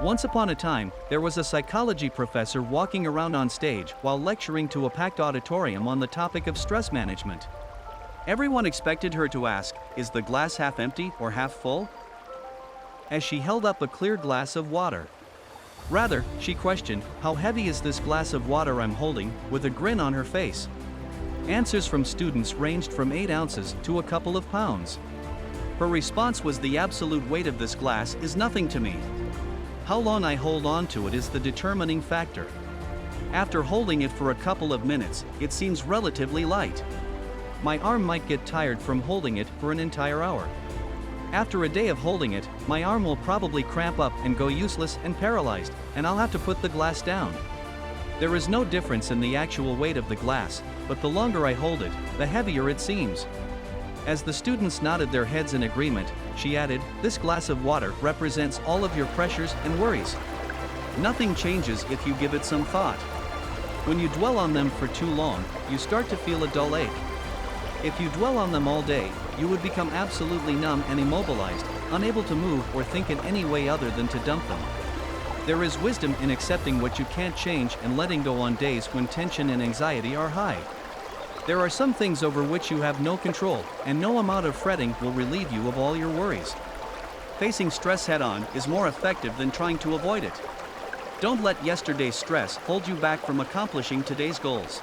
Once upon a time, there was a psychology professor walking around on stage while lecturing to a packed auditorium on the topic of stress management. Everyone expected her to ask, "Is the glass half empty or half full?" as she held up a clear glass of water. Rather, she questioned, "How heavy is this glass of water I'm holding?" with a grin on her face. Answers from students ranged from 8 ounces to a couple of pounds. Her response was, "The absolute weight of this glass is nothing to me. How long I hold on to it is the determining factor. After holding it for a couple of minutes, it seems relatively light. My arm might get tired from holding it for an entire hour. After a day of holding it, my arm will probably cramp up and go useless and paralyzed, and I'll have to put the glass down. There is no difference in the actual weight of the glass, but the longer I hold it, the heavier it seems." As the students nodded their heads in agreement, she added, "This glass of water represents all of your pressures and worries. Nothing changes if you give it some thought. When you dwell on them for too long, you start to feel a dull ache. If you dwell on them all day, you would become absolutely numb and immobilized, unable to move or think in any way other than to dump them. There is wisdom in accepting what you can't change and letting go on days when tension and anxiety are high. There are some things over which you have no control, and no amount of fretting will relieve you of all your worries. Facing stress head-on is more effective than trying to avoid it. Don't let yesterday's stress hold you back from accomplishing today's goals."